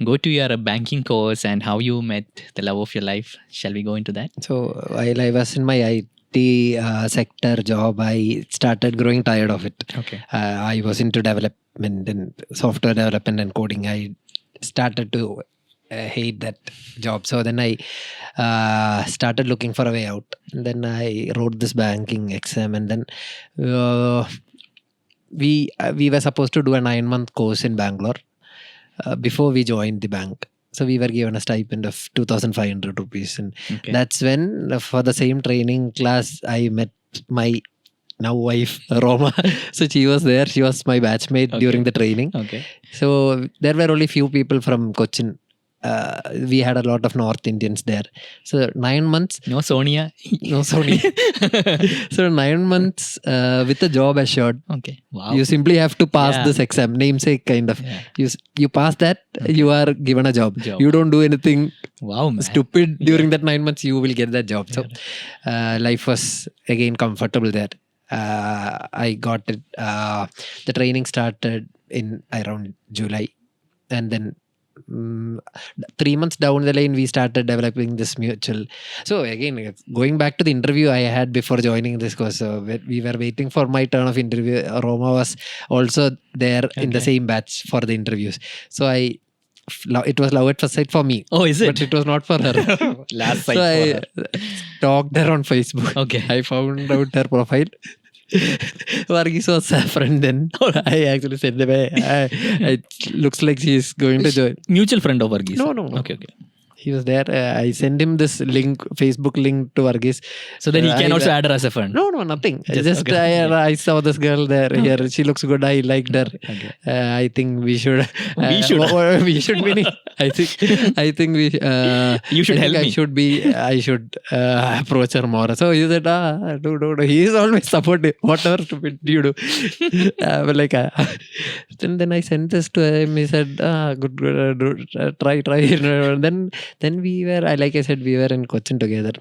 go to your banking course and how you met the love of your life. Shall we go into that? So while I was in my IT sector job, I started growing tired of it. Okay. I was into development and software development and coding. I started to hate that job. So then I started looking for a way out. And then I wrote this banking exam and then we were supposed to do a 9-month course in Bangalore before we joined the bank. So we were given a stipend of 2,500 rupees. And that's when for the same training class, I met my now wife, Roma. So she was there. She was my batchmate during the training. Okay. So there were only few people from Cochin. We had a lot of North Indians there. So 9 months. No Sonia. So 9 months with a job assured. Okay. Wow. You simply have to pass this exam, namesake kind of. Yeah. You pass that, you are given a job. You don't do anything stupid during that 9 months, you will get that job. So life was again comfortable there. I got it. The training started in around July, and then 3 months down the line we started developing this mutual. So again, going back to the interview I had before joining this course, we were waiting for my turn of interview. Roma was also there in the same batch for the interviews. So it was love at first sight for me. Oh, is it? But it was not for her. Last sight so for I her. Stalked her on Facebook. Okay. I found out her profile. Varghese was a friend then. I actually said that it looks like she's going to join. Mutual friend of Varghese? No. Okay. He was there. I sent him this Facebook link to Varghese. So then he can also add her as a friend? No, nothing. I saw this girl there. Here, she looks good. I liked her. Okay. I think we should. We should meaning. I think we. You should help me. I should approach her more. So he said, do. He is always supportive. Whatever stupid you do. Then I sent this to him. He said, good, try. Then we were, like I said, we were in Cochin together.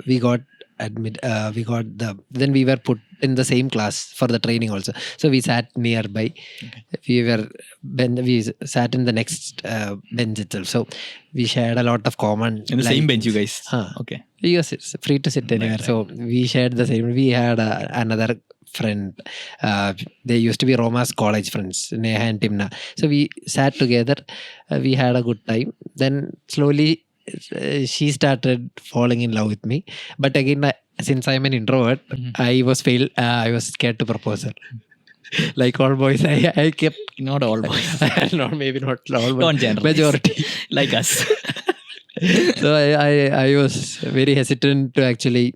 We got then we were put in the same class for the training also. So we sat nearby. Okay. We sat in the next bench itself. So we shared a lot of common. In the same bench, you guys? Okay. Yes, it's free to sit anywhere. Right. So we shared the same. We had another friend. They used to be Roma's college friends, Neha and Timna. So we sat together. We had a good time. Then slowly she started falling in love with me. But again, since I'm an introvert, I was scared to propose her. like all boys, I kept Not all boys. maybe not all, but Don't generalize. majority. Like us. So I was very hesitant to actually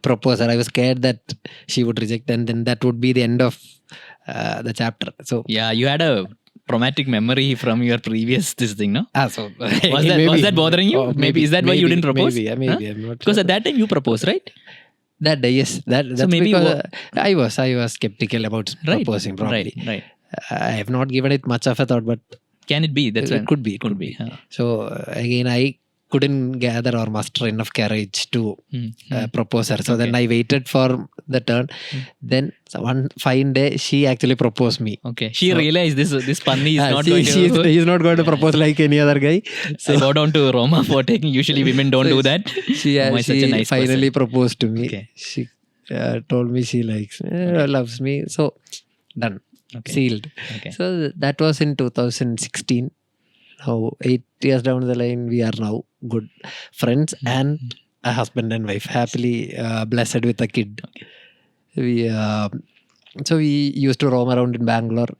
propose her. I was scared that she would reject, and then that would be the end of the chapter. So Yeah, you had a traumatic memory from your previous this thing, no? so Was that bothering you? Maybe is that why you didn't propose? Maybe Huh? I'm not Because sure. at that time you proposed, right? That day, yes, that's maybe because I was skeptical about Right. proposing. Probably, Right. I have not given it much of a thought, but Can it be? That's it when- could be. Could be. Huh. So again, I couldn't gather or muster enough courage to propose her. So then I waited for the turn. Then one fine day, she actually proposed me. Okay. She realized this punny is not going He's to. not going to propose like any other guy. So I go down to Roma for taking. Usually women don't do that. She Roma is such a nice finally proposed to me. Okay. She told me she likes me, loves me. So done. Okay. Sealed. Okay. So that was in 2016. Now 8 years down the line, we are now good friends and a husband and wife, happily blessed with a kid. Okay. So we used to roam around in Bangalore.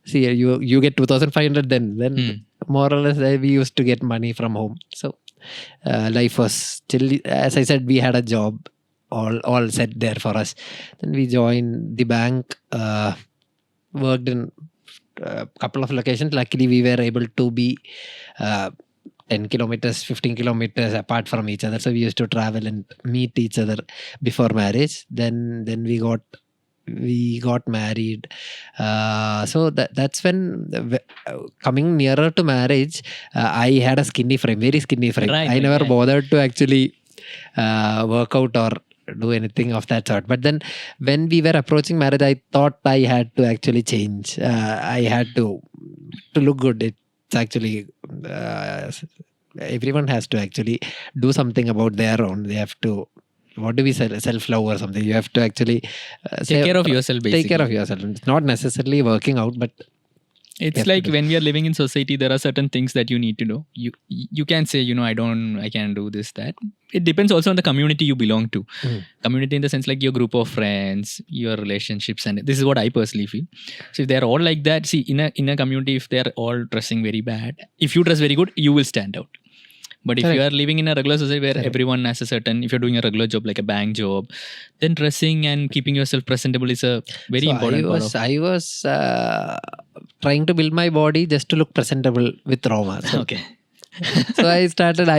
See, you get 2,500 then more or less we used to get money from home. So life was still, as I said, we had a job all set there for us. Then we joined the bank, worked in a couple of locations. Luckily, we were able to be 10 kilometers, 15 kilometers apart from each other. So we used to travel and meet each other before marriage. Then we got married. So that's when coming nearer to marriage, I had a skinny frame, very skinny frame. I never bothered to actually work out or do anything of that sort. But then when we were approaching marriage, I thought I had to actually change. I had to look good. It's actually everyone has to actually do something about their own. They have to, what do we say, self-love or something. You have to actually take care of yourself, basically. Take care of yourself. It's not necessarily working out, but it's like when we are living in society, there are certain things that you need to do. You can say, I can do this, that. It depends also on the community you belong to. Community in the sense like your group of friends, your relationships, and this is what I personally feel. So if they're all like that, see, in a community, if they're all dressing very bad, if you dress very good, you will stand out. But if you are living in a regular society where everyone has a certain, if you're doing a regular job like a bank job, then dressing and keeping yourself presentable is a very important part of. I was trying to build my body just to look presentable with Roma. So, Okay. So I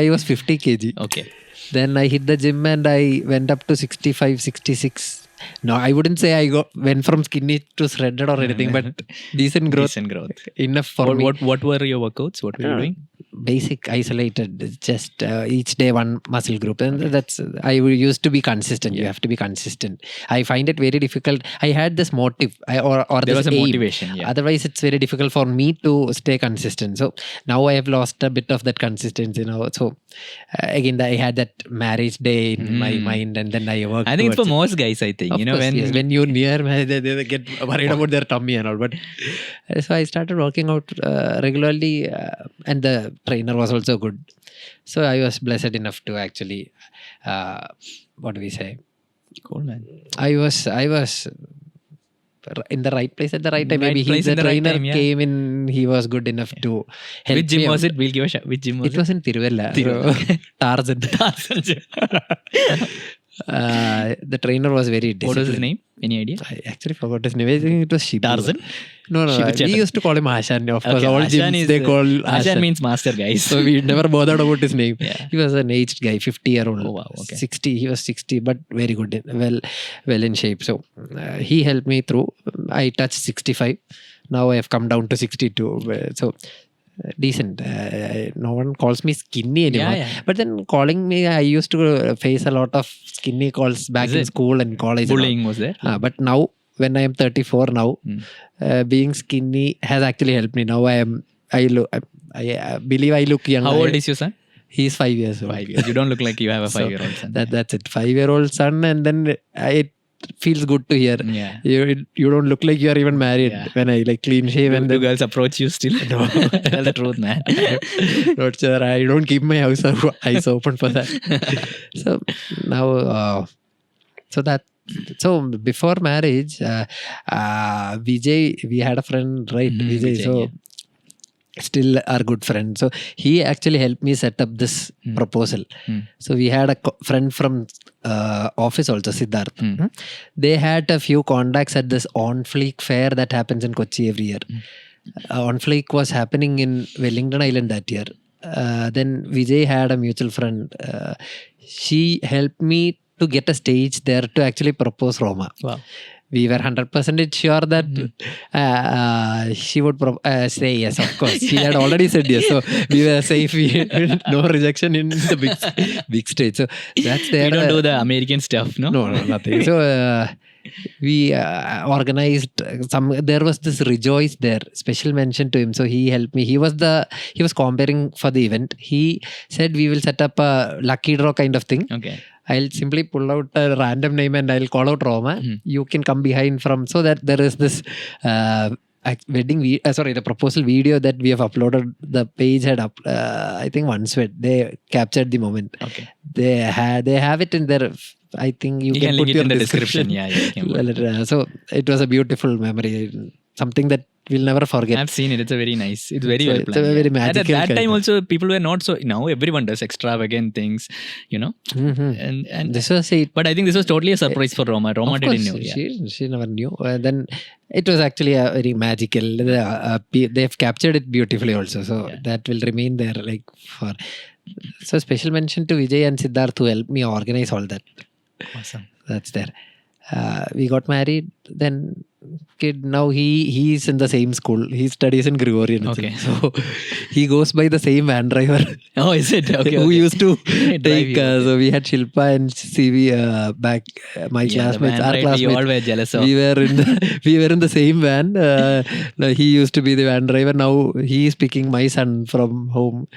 was 50 kg. Okay. Then I hit the gym and I went up to 65, 66. No, I wouldn't say I went from skinny to shredded or anything, but decent growth. Enough for me. What were your workouts? What were you doing? Basic, isolated, just each day one muscle group. And that's, I used to be consistent. You have to be consistent. I find it very difficult. I had this motive or there was a aim. motivation. Yeah. Otherwise, it's very difficult for me to stay consistent. So now I have lost a bit of that consistency. So again, I had that marriage day in my mind, and then I worked. I think it's for most guys. I think of course, when you're near marriage, they get worried about their tummy and all. But so I started working out regularly, and the trainer was also good. So I was blessed enough to actually, what do we say? Cool, man. I was in the right place at the right time. Maybe the trainer came in. He was good enough to help me. Which gym was it? We'll give a shot. Which gym was it? It was in Tiruvalla. Tarzan. The trainer was very disciplined. What was his name? Any idea? I actually forgot his name. I think it was Shibu. Tarzan? No. We used to call him Ashan. Of course, all gyms they call Ashan means master, guys. So we never bothered about his name. Yeah. He was an aged guy, 50-year-old. Oh, wow. Okay. 60. He was 60, but very good, well in shape. So he helped me through. I touched 65. Now I have come down to 62. So decent. No one calls me skinny anymore. Yeah. But then calling me, I used to face a lot of skinny calls back in school and college. Bullying was there? But now, when I am 34 now, being skinny has actually helped me. Now I believe I look young. How old is your son? He's 5 years old. 5 years. You don't look like you have a 5-year-old son. That's it. 5-year-old son, and then it feels good to hear. Yeah. You don't look like you are even married when I clean shave. And do girls approach you still? No. Tell the truth, man. Not sure. I don't keep my eyes open for that. So now, so So before marriage, Vijay, we had a friend, right? Vijay. So still our good friend. So he actually helped me set up this proposal. So we had a friend from office also, Siddharth. They had a few contacts at this On Fleek fair that happens in Kochi every year. On Fleek was happening in Wellington Island that year. Then Vijay had a mutual friend. She helped me to get a stage there to actually propose Roma. Wow. We were 100% sure that she would say yes, of course. She had already said yes. So we were safe. No rejection in the big stage. So that's there. We don't do the American stuff, no? No, nothing. So we organized there was this Rejoice there, special mention to him. So he helped me. He was comparing for the event. He said we will set up a lucky draw kind of thing. Okay. I'll simply pull out a random name and I'll call out Roma. You can come behind from, so that there is this the proposal video that we have uploaded. The page had I think OneSweat. They captured the moment. Okay. They have it in their. I think you can link put it your in the description. Yeah. So it was a beautiful memory. Something that we'll never forget. I've seen it. It's a very nice. It's very well planned. It's a very magical. At that time also, people were not so. Now everyone does extravagant things, And this was it. But I think this was totally a surprise for Roma. Roma didn't know. She never knew. Then it was actually a very magical. They've captured it beautifully also. So that will remain there for. So special mention to Vijay and Siddharth who helped me organize all that. Awesome. That's there. We got married. Then kid, now he's in the same school. He studies in Gregorian. Okay. So he goes by the same van driver. Oh, is it? Okay. Who used to take. So we had Shilpa and CV back. My classmates. Our classmates. We all were jealous of. We were in the same van. He used to be the van driver. Now he is picking my son from home.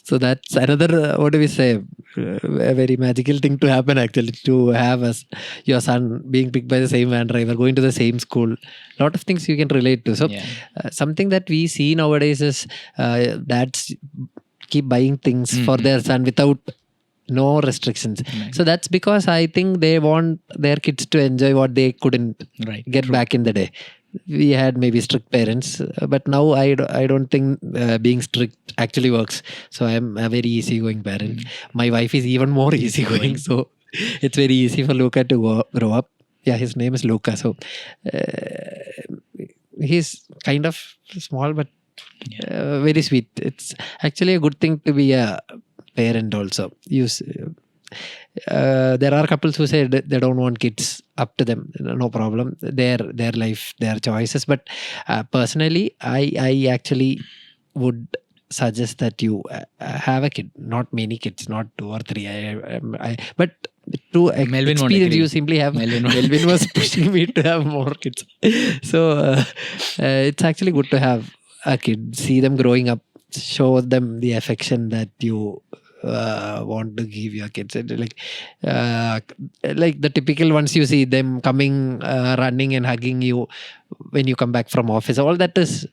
So that's another, what do we say, a very magical thing to happen actually, to have your son being picked by the same van driver, going to the same school. A lot of things you can relate to. So something that we see nowadays is dads keep buying things for their son without no restrictions. Right. So that's because I think they want their kids to enjoy what they couldn't get back in the day. We had maybe strict parents, but now I don't think being strict actually works. So I'm a very easygoing parent. My wife is even more easygoing. So it's very easy for Luca to grow up. Yeah, his name is Luca. So he's kind of small, but very sweet. It's actually a good thing to be a parent also. There are couples who say they don't want kids. Up to them, no problem. Their life, their choices. But personally, I actually would suggest that you have a kid. Not many kids, not 2 or 3. But to experience, you simply have. Melvin was pushing me to have more kids. So it's actually good to have a kid. See them growing up. Show them the affection that you want to give your kids. Like the typical ones you see them coming, running and hugging you when you come back from office. All that is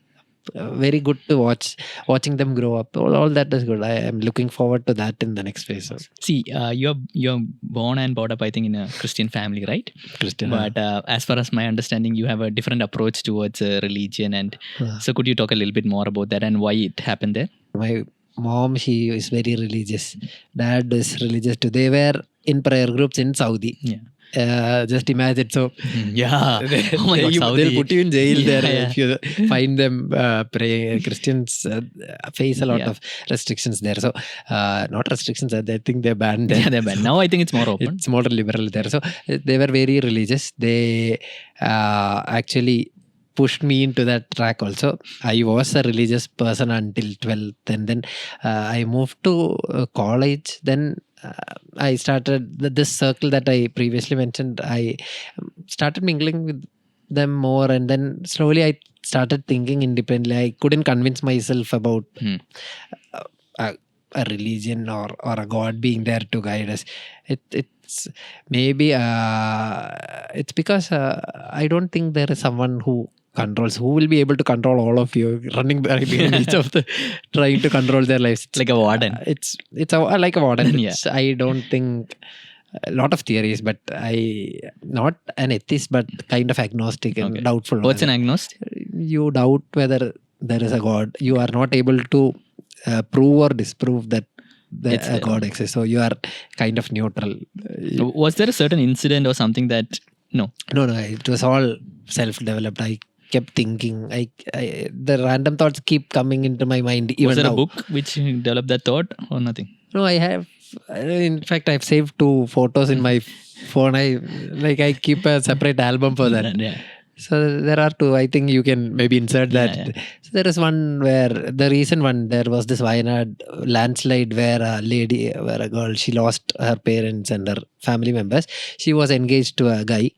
very good to watch. Watching them grow up. All that is good. I am looking forward to that in the next phase. See, you're born and brought up, I think, in a Christian family, right? Christian. But as far as my understanding, you have a different approach towards religion. And so could you talk a little bit more about that and why it happened there? My mom, she is very religious. Dad is religious too. They were in prayer groups in Saudi. Yeah. Just imagine. So they'll put you in jail there if you find them praying. Christians face a lot of restrictions there. So not restrictions. I think they're banned. Yeah, they're banned. Now I think it's more open. It's more liberal there. So they were very religious. They actually pushed me into that track also. I was a religious person until 12th, and then I moved to college. Then I started this circle that I previously mentioned. I started mingling with them more, and then slowly I started thinking independently. I couldn't convince myself about a religion or a God being there to guide us. It's maybe it's because I don't think there is someone who will be able to control all of you, running behind each of the, trying to control their lives. It's like a warden. It's like a warden. I don't think a lot of theories, but I not an atheist, but kind of agnostic and doubtful. What's an agnostic? You doubt whether there is a God. You are not able to prove or disprove that a God exists. So you are kind of neutral. Was there a certain incident or something that no? It was all self-developed. I kept thinking. The random thoughts keep coming into my mind. Even was there now. A book which developed that thought or nothing? No, I have. In fact, I've saved 2 photos in my phone. I keep a separate album for that. Yeah. So there are 2. I think you can maybe insert that. Yeah. So there is one where the recent one, there was this Wayanad landslide where a girl, she lost her parents and her family members. She was engaged to a guy.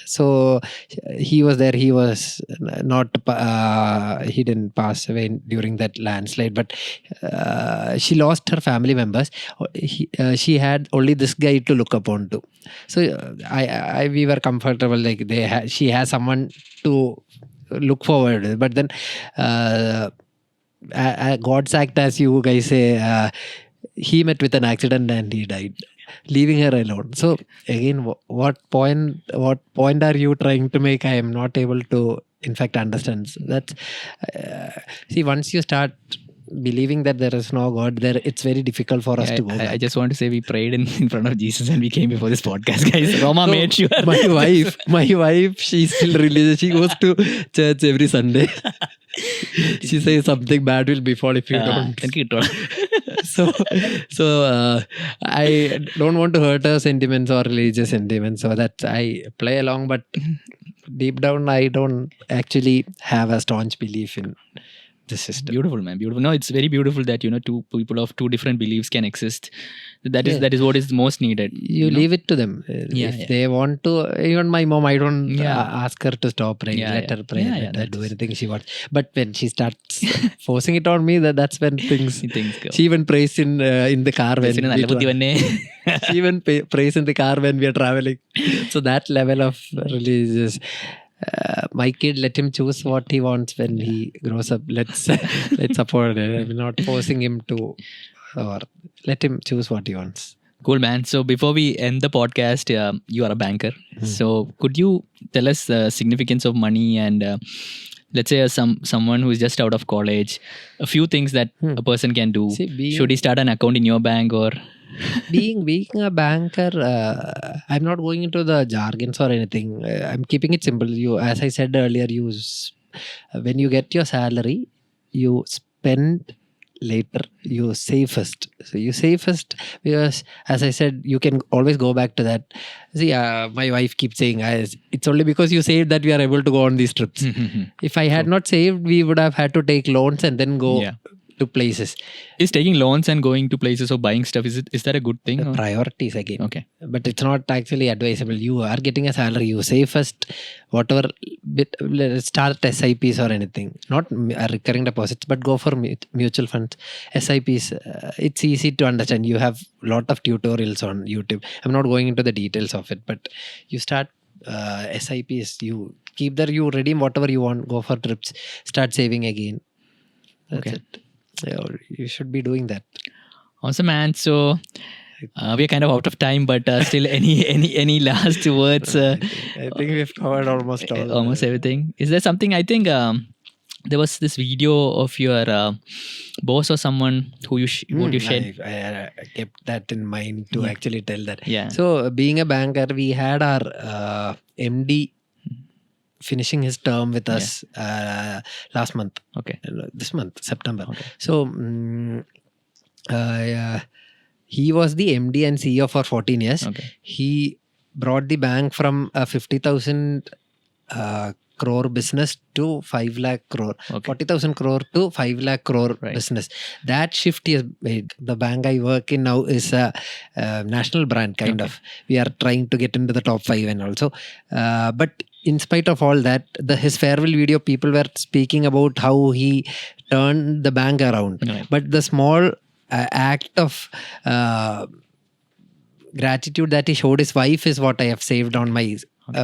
So he was there. He was not. He didn't pass away during that landslide, but she lost her family members. She had only this guy to look upon to. So we were comfortable. Like she has someone to look forward to. But then God's act, as you guys say, he met with an accident and he died, leaving her alone. So again, what point are you trying to make? I am not able to, in fact, understand. That's see, once you start believing that there is no God, it's very difficult for us to go. I just want to say we prayed in front of Jesus and we came before this podcast, guys. Roma made sure. My wife, she's still religious. She goes to church every Sunday. She says something bad will befall if you don't. So I don't want to hurt her sentiments or religious sentiments, so that I play along, but deep down I don't actually have a staunch belief in this system. Beautiful, man. Beautiful. No, it's very beautiful that, 2 people of 2 different beliefs can exist. That is what is most needed. You leave it to them. If they want to, even my mom, I don't ask her to stop praying. Let her pray. Let her do anything she wants. But when she starts forcing it on me, that's when things go. She even prays in the car when she even prays in the car when we are traveling. So that level of religious. My kid, let him choose what he wants when he grows up. Let's support it. I'm not forcing him to, or let him choose what he wants. Cool, man. So before we end the podcast, you are a banker. So could you tell us the significance of money and let's say someone who is just out of college, a few things that a person can do. Should he start an account in your bank or? Being a banker, I'm not going into the jargons or anything. I'm keeping it simple. As I said earlier, when you get your salary, you spend later, you save first. So you save first because, as I said, you can always go back to that. See, my wife keeps saying, it's only because you saved that we are able to go on these trips. If I had not saved, we would have had to take loans and then go to places. Is taking loans and going to places or buying stuff, is that a good thing? Priorities again. Okay. But it's not actually advisable. You are getting a salary, you save first, whatever bit, start SIPs or anything. Not recurring deposits, but go for mutual funds. SIPs, it's easy to understand. You have a lot of tutorials on YouTube. I'm not going into the details of it, but you start SIPs, you keep there, you redeem whatever you want, go for trips, start saving again. That's it. You should be doing that. Awesome, man. So we are kind of out of time, but still, any last words? I think we've covered almost everything. Is there something? I think there was this video of your boss or someone who you shared. I kept that in mind to actually tell that. Yeah. So being a banker, we had our MD finishing his term with us last month. Okay. This month, September. Okay. So he was the MD and CEO for 14 years. Okay. He brought the bank from a 50,000 crore business to 5 lakh crore. Okay. 40,000 crore to 5 lakh crore business. That shift he has made. The bank I work in now is a national brand kind of. We are trying to get into the top 5 and also. But in spite of all that, his farewell video, people were speaking about how he turned the bank around. Right. But the small act of gratitude that he showed his wife is what I have saved on my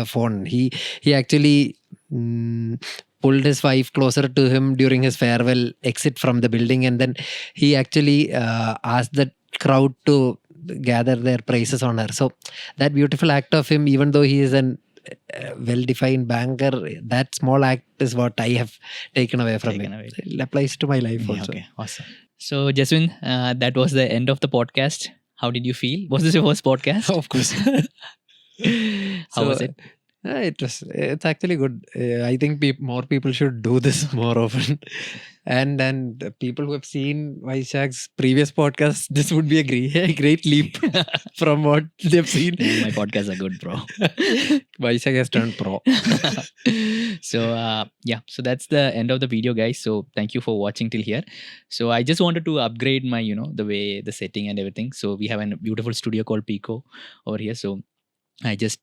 phone. He actually pulled his wife closer to him during his farewell exit from the building, and then he actually asked the crowd to gather their praises on her. So that beautiful act of him, even though he is an well-defined banker, that small act is what I have taken away from him. It applies to my life also. Okay, awesome. So Jewin, that was the end of the podcast. How did you feel? Was this your first podcast? Of course. How was it? It's actually good. I think more people should do this more often. And people who have seen Vaisakh's previous podcasts, this would be a great leap from what they've seen. My podcasts are good, bro. Vaisakh has turned pro. So so that's the end of the video, guys. So thank you for watching till here. So I just wanted to upgrade my, the way, the setting and everything. So we have a beautiful studio called Pico over here. So I just,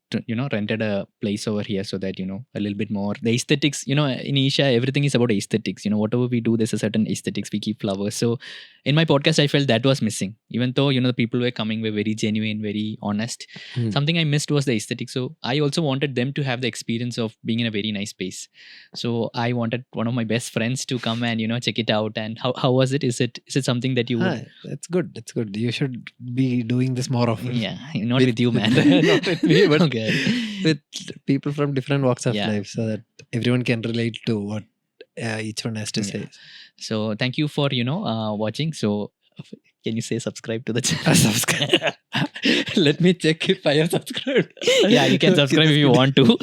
rented a place over here so that, a little bit more. The aesthetics, in Asia, everything is about aesthetics. Whatever we do, there's a certain aesthetics. We keep flowers. So in my podcast, I felt that was missing. Even though, the people were coming were very genuine, very honest. Something I missed was the aesthetics. So I also wanted them to have the experience of being in a very nice space. So I wanted one of my best friends to come and, check it out. And how was it? Is it something that you would... That's good. That's good. You should be doing this more often. Yeah, not with you, man. Not with me, but okay. With people from different walks of life, so that everyone can relate to what each one has to say. So thank you for watching. So can you say subscribe to the channel? Subscribe. Let me check if I have subscribed. Yeah, you can subscribe if you want to.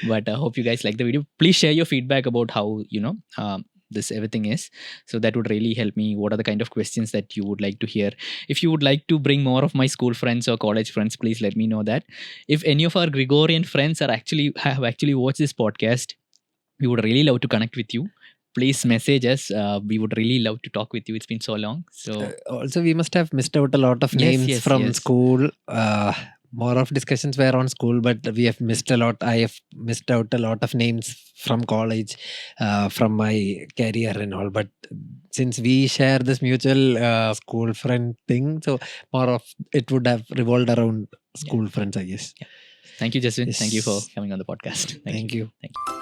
But I hope you guys like the video. Please share your feedback about how this everything is. So that would really help me. What are the kind of questions that you would like to hear? If you would like to bring more of my school friends or college friends, please let me know that. If any of our Gregorian friends have actually watched this podcast, we would really love to connect with you. Please message us. We would really love to talk with you. It's been so long. So also we must have missed out a lot of names from school. More of discussions were on school, but we have missed a lot. I have missed out a lot of names from college, from my career and all. But since we share this mutual school friend thing, so more of it would have revolved around school friends, I guess. Yeah. Thank you, Jewin. Yes. Thank you for coming on the podcast. Thank you. Thank you.